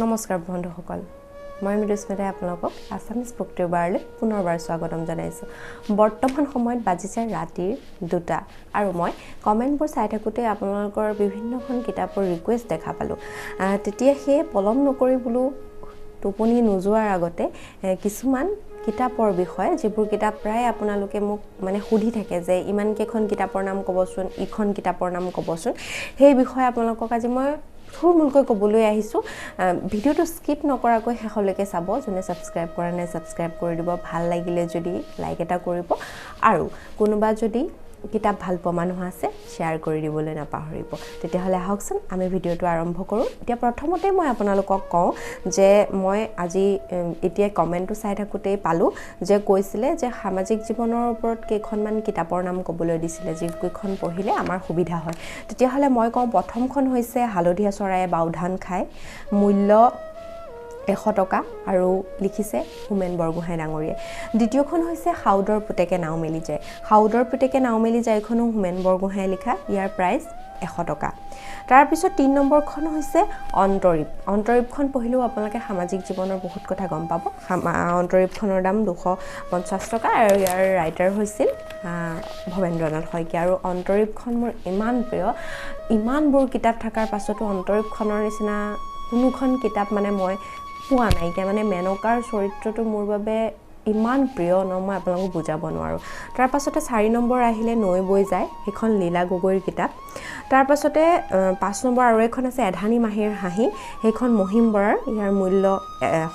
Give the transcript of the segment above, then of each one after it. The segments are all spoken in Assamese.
নমস্কাৰ বন্ধুসকল মই মৃদুস্মিতাই আপোনালোকক আছামিজ বুকটিউবাৰলৈ পুনৰবাৰ স্বাগতম জনাইছোঁ বৰ্তমান সময়ত বাজিছে ৰাতিৰ 2টা আৰু মই কমেণ্টবোৰ চাই থাকোঁতে আপোনালোকৰ বিভিন্নখন কিতাপৰ ৰিকুৱেষ্ট দেখা পালোঁ তেতিয়া সেই পলম নকৰি বোলো টোপনি নোযোৱাৰ আগতে কিছুমান কিতাপৰ বিষয়ে যিবোৰ কিতাপ প্ৰায় আপোনালোকে মোক মানে সুধি থাকে যে ইমান কেইখন কিতাপৰ নাম ক'বচোন ইখন কিতাপৰ নাম ক'বচোন সেই বিষয়ে আপোনালোকক আজি মই থুলমূলকৈ ক'বলৈ আহিছোঁ ভিডিঅ'টো স্কিপ নকৰাকৈ শেষলৈকে চাব যোনে ছাবস্ক্ৰাইব কৰা নাই ছাবস্ক্ৰাইব কৰি দিব ভাল লাগিলে যদি লাইক এটা কৰিব আৰু কোনোবা যদি কিতাপ ভাল পোৱা মানুহ আছে শ্বেয়াৰ কৰি দিবলৈ নাপাহৰিব তেতিয়াহ'লে আহকচোন আমি ভিডিঅ'টো আৰম্ভ কৰোঁ এতিয়া প্ৰথমতে মই আপোনালোকক কওঁ যে মই আজি এতিয়া কমেণ্টটো চাই থাকোঁতেই পালোঁ যে কৈছিলে যে সামাজিক জীৱনৰ ওপৰত কেইখনমান কিতাপৰ নাম ক'বলৈ দিছিলে যিকেইখন পঢ়িলে আমাৰ সুবিধা হয় তেতিয়াহ'লে মই কওঁ প্ৰথমখন হৈছে হালধীয়া চৰায়ে বাওধান খায় মূল্য 100 টকা আৰু লিখিছে হোমেন বৰগোহাঁই ডাঙৰীয়াই দ্বিতীয়খন হৈছে হাউদৰ পুতেকে নাও মেলি যায় হাউদৰ পুতেকে নাও মেলি যায়খনো হোমেন বৰগোহাঁই লিখা ইয়াৰ প্ৰাইচ 100 টকা তাৰপিছত 3 নম্বৰখন হৈছে অন্তৰীপখন পঢ়িলেও আপোনালোকে সামাজিক জীৱনৰ বহুত কথা গম পাব অন্তৰীপখনৰ দাম 250 টকা আৰু ইয়াৰ ৰাইটাৰ হৈছিল ভৱেন্দ্ৰনাথ শইকীয়া আৰু অন্তৰীপখন মোৰ ইমান প্ৰিয় ইমানবোৰ কিতাপ থকাৰ পাছতো অন্তৰীপখনৰ নিচিনা কোনোখন কিতাপ মানে মই পোৱা নাইকিয়া মানে মেনকাৰ চৰিত্ৰটো মোৰ বাবে ইমান প্ৰিয় ন মই আপোনালোকক বুজাব নোৱাৰোঁ তাৰ পাছতে 4 নম্বৰ আহিলে নৈ বৈ যায় সেইখন লীলা গগৈৰ কিতাপ তাৰ পাছতে 5 নম্বৰ আৰু এখন আছে এধানী মাহীৰ হাঁহি সেইখন মহিম বৰাৰ ইয়াৰ মূল্য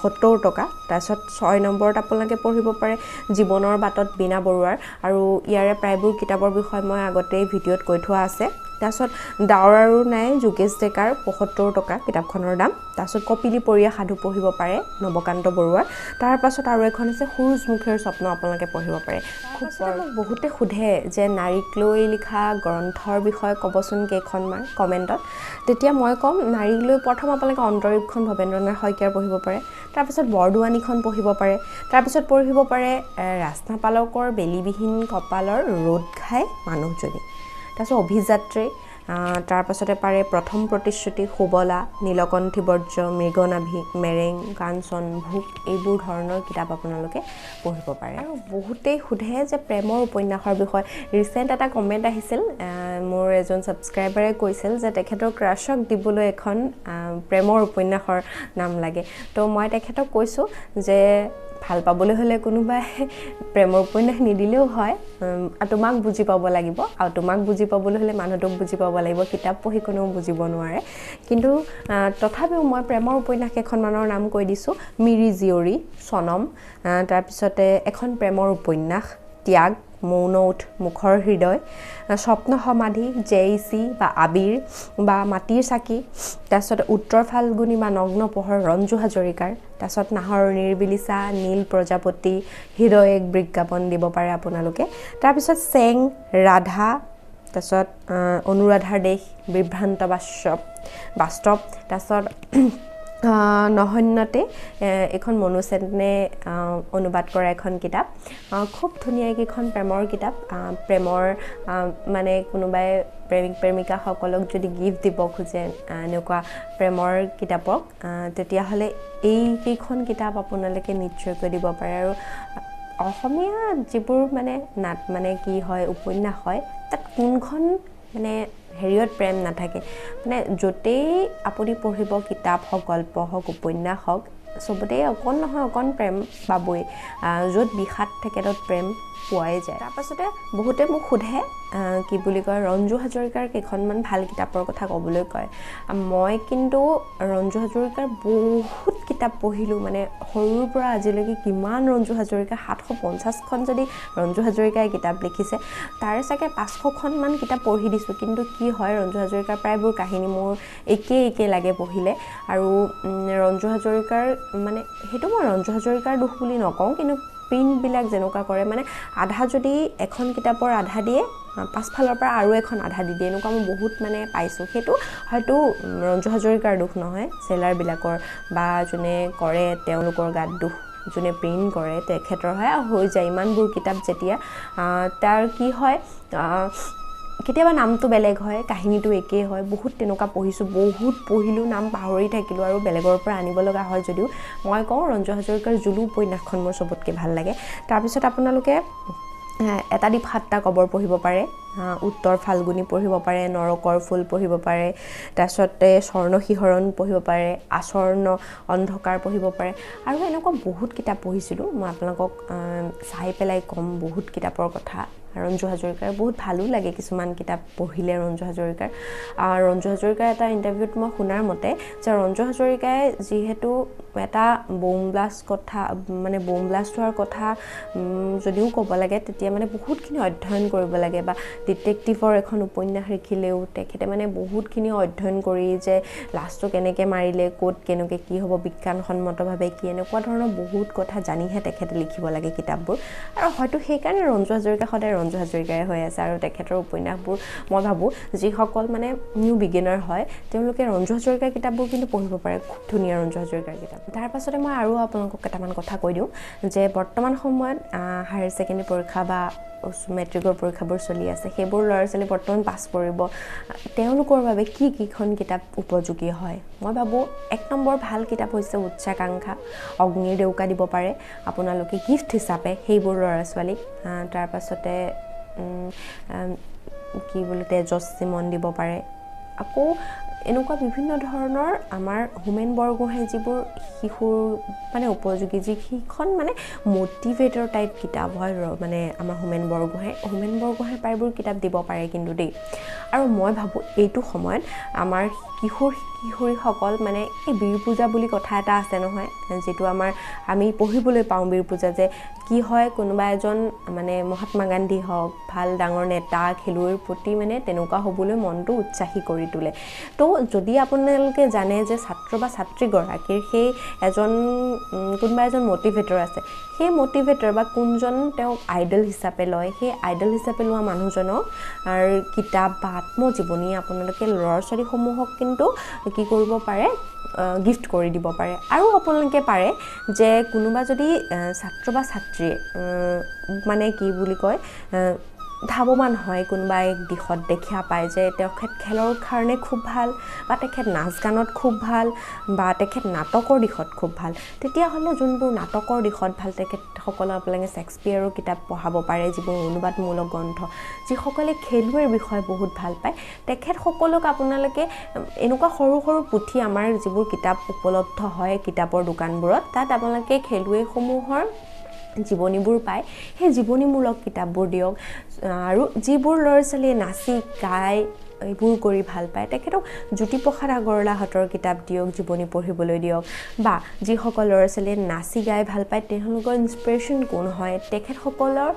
70 টকা তাৰপিছত 6 নম্বৰত আপোনালোকে পঢ়িব পাৰে জীৱনৰ বাটত বীণা বৰুৱাৰ আৰু ইয়াৰে প্ৰায়বোৰ কিতাপৰ বিষয়ে মই আগতেই ভিডিঅ'ত কৈ থোৱা আছে তাৰপিছত ডাৱৰ আৰু নাই যোগেশ ডেকাৰ 75 টকা কিতাপখনৰ দাম তাৰপিছত কপিলী পৰিয়া সাধু পঢ়িব পাৰে নৱকান্ত বৰুৱাৰ তাৰ পাছত আৰু এখন আছে সূৰুযমুখীৰ স্বপ্ন আপোনালোকে পঢ়িব পাৰে খুব বহুতে সোধে যে নাৰীক লৈ লিখা গ্ৰন্থৰ বিষয়ে ক'বচোন কেইখনমান কমেণ্টত তেতিয়া মই ক'ম নাৰীক লৈ প্ৰথম আপোনালোকে অন্তৰীপখন ভৱেন্দ্ৰনাথ শইকীয়াৰ পঢ়িব পাৰে তাৰপিছত বৰদোৱানীখন পঢ়িব পাৰে তাৰপিছত পঢ়িব পাৰে ৰাস্তা পালকৰ বেলিবিহীন কপালৰ ৰ'দ খাই মানুহজনী তাৰপিছত অভিযাত্ৰী তাৰপাছতে পাৰে প্ৰথম প্ৰতিশ্ৰুতি সুবলা নীলকণ্ঠী বৰ্জ্য মৃগনাভি মেৰেং কাঞ্চন ভোক এইবোৰ ধৰণৰ কিতাপ আপোনালোকে পঢ়িব পাৰে আৰু বহুতেই সোধে যে প্ৰেমৰ উপন্যাসৰ বিষয়ে ৰিচেণ্ট এটা কমেণ্ট আহিছিল মোৰ এজন ছাবস্ক্ৰাইবাৰে কৈছিল যে তেখেতৰ ক্ৰাছক দিবলৈ এখন প্ৰেমৰ উপন্যাসৰ নাম লাগে তো মই তেখেতক কৈছোঁ যে ভাল পাবলৈ হ'লে কোনোবাই প্ৰেমৰ উপন্যাস নিদিলেও হয় তোমাক বুজি পাব লাগিব আৰু তোমাক বুজি পাবলৈ হ'লে মানুহটোক বুজি পাব লাগিব কিতাপ পঢ়ি কোনেও বুজিব নোৱাৰে কিন্তু তথাপিও মই প্ৰেমৰ উপন্যাস কেইখনমানৰ নাম কৈ দিছোঁ মিৰি জীয়ৰী চনম তাৰপিছতে এখন প্ৰেমৰ উপন্যাস ত্যাগ মৌন উঠ মুখৰ হৃদয় স্বপ্ন সমাধি জেইচি বা আবিৰ বা মাটিৰ চাকি তাৰপিছত উত্তৰ ফাল্গুনী বা নগ্ন পোহৰ ৰঞ্জু হাজৰিকাৰ তাৰপিছত নাহৰৰ নিৰ্বিলিছা নীল প্ৰজাপতি হৃদয় এক বিজ্ঞাপন দিব পাৰে আপোনালোকে তাৰপিছত চেং ৰাধা তাৰপিছত অনুৰাধাৰ দেশ বিভ্ৰান্ত বাস্তৱ তাৰপিছত নহন্যতে এখন মনুচেনে অনুবাদ কৰা এখন কিতাপ খুব ধুনীয়া কেইখন প্ৰেমৰ কিতাপ প্ৰেমৰ মানে কোনোবাই প্ৰেমিক প্ৰেমিকাসকলক যদি গিফ্ট দিব খোজে এনেকুৱা প্ৰেমৰ কিতাপক তেতিয়াহ'লে এই কেইখন কিতাপ আপোনালোকে নিশ্চয়কৈ দিব পাৰে আৰু অসমীয়া যিবোৰ মানে কি হয় উপন্যাস হয় তাত কোনখন মানে হেৰিয়ত প্ৰেম নাথাকে মানে য'তেই আপুনি পঢ়িব কিতাপ হওক গল্প হওক উপন্যাস হওক চবতেই অকণ নহয় অকণ প্ৰেম পাবই য'ত বিষাদ থাকে তাত প্ৰেম পোৱাই যায় তাৰপাছতে বহুতে মোক সোধে কি বুলি কয় ৰঞ্জু হাজৰিকাৰ কেইখনমান ভাল কিতাপৰ কথা ক'বলৈ কয় মই কিন্তু ৰঞ্জু হাজৰিকাৰ বহুত কিতাপ পঢ়িলোঁ মানে সৰুৰ পৰা আজিলৈকে কিমান ৰঞ্জু হাজৰিকাৰ 750খন যদি ৰঞ্জু হাজৰিকাই কিতাপ লিখিছে তাৰে চাগে 500খনমান কিতাপ পঢ়ি দিছোঁ কিন্তু কি হয় ৰঞ্জু হাজৰিকাৰ প্ৰায়বোৰ কাহিনী মোৰ একে লাগে পঢ়িলে আৰু ৰঞ্জু হাজৰিকাৰ মানে সেইটো মই ৰঞ্জু হাজৰিকাৰ দুখ বুলি নকওঁ কিন্তু প্ৰিণ্টবিলাক যেনেকুৱা কৰে মানে আধা যদি এখন কিতাপৰ আধা দিয়ে পাছফালৰ পৰা আৰু এখন আধা দি দিয়ে এনেকুৱা মই বহুত মানে পাইছোঁ সেইটো হয়তো ৰঞ্জু হাজৰিকাৰ দুখ নহয় চেলাৰবিলাকৰ বা যোনে কৰে তেওঁলোকৰ গাত দুখ যোনে প্ৰিণ্ট কৰে তেখেতৰ হয় হৈ যায় ইমানবোৰ কিতাপ যেতিয়া তাৰ কি হয় কেতিয়াবা নামটো বেলেগ হয় কাহিনীটো একেই হয় বহুত তেনেকুৱা পঢ়িছোঁ বহুত পঢ়িলোঁ নাম পাহৰি থাকিলোঁ আৰু বেলেগৰ পৰা আনিব লগা হয় যদিও মই কওঁ ৰঞ্জু হাজৰিকাৰ জুলু উপন্যাসখন মোৰ চবতকৈ ভাল লাগে তাৰপিছত আপোনালোকে এটা দ্বীপ সাতটা কবৰ পঢ়িব পাৰে উত্তৰ ফাল্গুনী পঢ়িব পাৰে নৰকৰ ফুল পঢ়িব পাৰে তাৰপিছতে স্বৰ্ণশিহৰণ পঢ়িব পাৰে আচৰণ অন্ধকাৰ পঢ়িব পাৰে আৰু এনেকুৱা বহুত কিতাপ পঢ়িছিলোঁ মই আপোনালোকক চাই পেলাই ক'ম বহুত কিতাপৰ কথা ৰঞ্জু হাজৰিকাৰ বহুত ভালো লাগে কিছুমান কিতাপ পঢ়িলে ৰঞ্জু হাজৰিকাৰ এটা ইণ্টাৰভিউত মই শুনাৰ মতে যে ৰঞ্জু হাজৰিকাই যিহেতু এটা বোম ব্লাষ্ট হোৱাৰ কথা যদিও ক'ব লাগে তেতিয়া মানে বহুতখিনি অধ্যয়ন কৰিব লাগে বা ডিটেক্টিভৰ এখন উপন্যাস লিখিলেও তেখেতে মানে বহুতখিনি অধ্যয়ন কৰি যে লাষ্টটো কেনেকৈ মাৰিলে ক'ত কেনেকৈ কি হ'ব বিজ্ঞানসন্মতভাৱে কি এনেকুৱা ধৰণৰ বহুত কথা জানিহে তেখেতে লিখিব লাগে কিতাপবোৰ আৰু হয়তো সেইকাৰণে ৰঞ্জু হাজৰিকা সদায় ৰঞ্জু হাজৰিকাই হৈ আছে আৰু তেখেতৰ উপন্যাসবোৰ মই ভাবোঁ যিসকল মানে নিউ বিগিনাৰ হয় তেওঁলোকে ৰঞ্জু হাজৰিকাৰ কিতাপবোৰ কিন্তু পঢ়িব পাৰে খুব ধুনীয়া ৰঞ্জু হাজৰিকাৰ কিতাপ তাৰ পাছতে মই আৰু আপোনালোকক কেইটামান কথা কৈ দিওঁ যে বৰ্তমান সময়ত হায়াৰ ছেকেণ্ডেৰী পৰীক্ষা বা মেট্ৰিকৰ পৰীক্ষাবোৰ চলি আছে সেইবোৰ ল'ৰা ছোৱালী বৰ্তমান পাছ কৰিব তেওঁলোকৰ বাবে কিখন কিতাপ উপযোগী হয় মই ভাবোঁ 1 নম্বৰ ভাল কিতাপ হৈছে উচ্চাকাংক্ষা অগ্নিৰ ডেউকা দিব পাৰে আপোনালোকে গিফ্ট হিচাপে সেইবোৰ ল'ৰা ছোৱালীক তাৰ পাছতে কি বুলি তেজস্বী মন দিব পাৰে আকৌ এনেকুৱা বিভিন্ন ধৰণৰ আমাৰ হোমেন বৰগোহাঁই যিবোৰ শিশুৰ মানে উপযোগী যিখন মানে মটিভেটৰ টাইপ কিতাপ হয় মানে আমাৰ হোমেন বৰগোহাঁই প্ৰায়বোৰ কিতাপ দিব পাৰে কিন্তু দেই আৰু মই ভাবোঁ এইটো সময়ত আমাৰ কিশোৰীসকল মানে এই বীৰ পূজা বুলি কথা এটা আছে নহয় যিটো আমি পঢ়িবলৈ পাওঁ বীৰ পূজা যে কি হয় কোনোবা এজন মানে মহাত্মা গান্ধী হওক ভাল ডাঙৰ নেতা খেলুৱৈৰ প্ৰতি মানে তেনেকুৱা হ'বলৈ মনটো উৎসাহী কৰি তোলে তো যদি আপোনালোকে জানে যে ছাত্ৰ বা ছাত্ৰীগৰাকীৰ সেই কোনোবা এজন মটিভেটৰ আছে সেই মটিভেটৰ বা কোনজন তেওঁক আইডল হিচাপে লয় সেই আইডল হিচাপে লোৱা মানুহজনক আৰু কিতাপ বা আত্মজীৱনী আপোনালোকে ল'ৰা ছোৱালীসমূহক কিন্তু কি কৰিব পাৰে গিফ্ট কৰি দিব পাৰে আৰু আপোনালোকে পাৰে যে কোনোবা যদি ছাত্ৰ বা ছাত্ৰীয়ে মানে কি বুলি কয় ধাৱমান হয় কোনোবা এক দিশত দেখা পায় যে তেখেত খেলৰ কাৰণে খুব ভাল বা তেখেত নাচ গানত খুব ভাল বা তেখেত নাটকৰ দিশত খুব ভাল তেতিয়াহ'লে যোনবোৰ নাটকৰ দিশত ভাল তেখেতসকলক আপোনালোকে শেক্সপিয়াৰৰ কিতাপ পঢ়াব পাৰে যিবোৰ অনুবাদমূলক গ্ৰন্থ যিসকলে খেলুৱৈৰ বিষয়ে বহুত ভাল পায় তেখেতসকলক আপোনালোকে এনেকুৱা সৰু সৰু পুথি আমাৰ যিবোৰ কিতাপ উপলব্ধ হয় কিতাপৰ দোকানবোৰত তাত আপোনালোকে খেলুৱৈসমূহৰ জীৱনীবোৰ পায় সেই জীৱনীমূলক কিতাপবোৰ দিয়ক আৰু যিবোৰ ল'ৰা ছোৱালীয়ে নাচি গাই এইবোৰ কৰি ভাল পায় তেখেতক জ্যোতিপ্ৰসাদ আগৰৱালাহঁতৰ কিতাপ দিয়ক জীৱনী পঢ়িবলৈ দিয়ক বা যিসকল ল'ৰা ছোৱালীয়ে নাচি গাই ভাল পায় তেওঁলোকৰ ইনস্পিৰেশ্যন কোন হয় তেখেতসকলৰ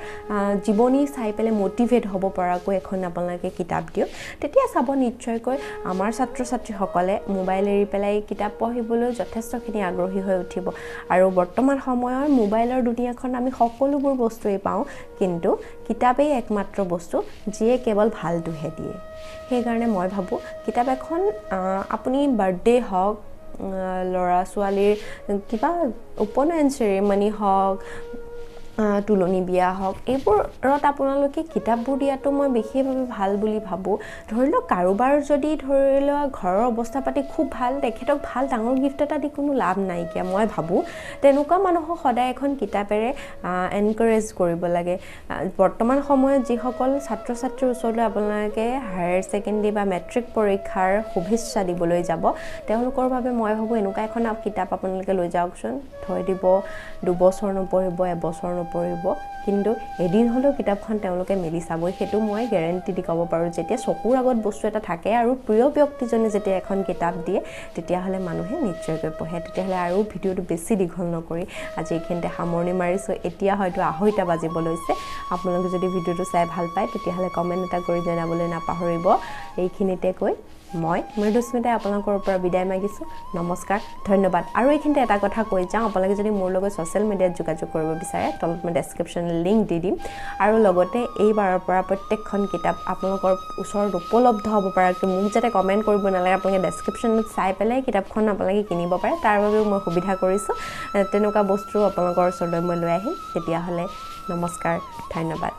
জীৱনী চাই পেলাই মটিভেট হ'ব পৰাকৈ এখন আপোনালোকে কিতাপ দিয়ক তেতিয়া চাব নিশ্চয়কৈ আমাৰ ছাত্ৰ ছাত্ৰীসকলে মোবাইল এৰি পেলাই কিতাপ পঢ়িবলৈ যথেষ্টখিনি আগ্ৰহী হৈ উঠিব আৰু বৰ্তমান সময়ৰ মোবাইলৰ দুনিয়াখন আমি সকলোবোৰ বস্তুৱেই পাওঁ কিন্তু কিতাপেই একমাত্ৰ বস্তু যিয়ে কেৱল ভালটোহে দিয়ে সেইকাৰণে মই ভাবোঁ কিতাপ এখন আপুনি বাৰ্থডে হওক ল'ৰা ছোৱালীৰ কিবা উপনয়ন চেৰিমনি হওক তুলনি বিয়া হওক এইবোৰত আপোনালোকে কিতাপবোৰ দিয়াটো মই বিশেষভাৱে ভাল বুলি ভাবোঁ ধৰি লওক কাৰোবাৰ যদি ধৰি লোৱা ঘৰৰ অৱস্থা পাতি খুব ভাল তেখেতক ভাল ডাঙৰ গিফ্ট এটা দি কোনো লাভ নাইকিয়া মই ভাবোঁ তেনেকুৱা মানুহক সদায় এখন কিতাপেৰে এনকাৰেজ কৰিব লাগে বৰ্তমান সময়ত যিসকল ছাত্ৰ ছাত্ৰীৰ ওচৰলৈ আপোনালোকে হায়াৰ ছেকেণ্ডেৰী বা মেট্ৰিক পৰীক্ষাৰ শুভেচ্ছা দিবলৈ যাব তেওঁলোকৰ বাবে মই ভাবোঁ এনেকুৱা এখন কিতাপ আপোনালোকে লৈ যাওকচোন থৈ দিব 2 বছৰ নপঢ়িব 1 বছৰ পঢ়িব কিন্তু এদিন হলেও কিতাপখন তেওঁলোকে মেলি চাবই সেইটো মই গ্যাৰান্টি দি ক'ব পাৰোঁ যেতিয়া চকুৰ আগত বস্তু এটা থাকে আৰু প্ৰিয় ব্যক্তিজনে যেতিয়া এখন কিতাপ দিয়ে তেতিয়াহ'লে মানুহে নিশ্চয়কৈ পঢ়ে তেতিয়াহ'লে আৰু ভিডিঅ'টো বেছি দীঘল নকৰি আজি এইখিনিতে সামৰণি মাৰিছোঁ এতিয়া হয়তো 2:30 বাজিব লৈছে আপোনালোকে যদি ভিডিঅ'টো চাই ভাল পায় তেতিয়াহ'লে কমেণ্ট এটা কৰি জনাবলৈ নাপাহৰিব এইখিনিতে কৈ মই মৃদুস্মিতাই আপোনালোকৰ পৰা বিদায় মাগিছোঁ নমস্কাৰ ধন্যবাদ আৰু এইখিনিতে এটা কথা কৈ যাওঁ আপোনালোকে যদি মোৰ লগত ছ'চিয়েল মিডিয়াত যোগাযোগ কৰিব বিচাৰে তলত মই ডেছক্ৰিপশ্যনত লিংক দি দিম আৰু লগতে এইবাৰৰ পৰা প্ৰত্যেকখন কিতাপ আপোনালোকৰ ওচৰত উপলব্ধ হ'ব পৰাকৈ মোক যাতে কমেণ্ট কৰিব নালাগে আপোনালোকে ডেছক্ৰিপশ্যনত চাই পেলাই কিতাপখন আপোনালোকে কিনিব পাৰে তাৰ বাবেও মই সুবিধা কৰিছোঁ তেনেকুৱা বস্তু আপোনালোকৰ ওচৰলৈ মই লৈ আহিম তেতিয়াহ'লে নমস্কাৰ ধন্যবাদ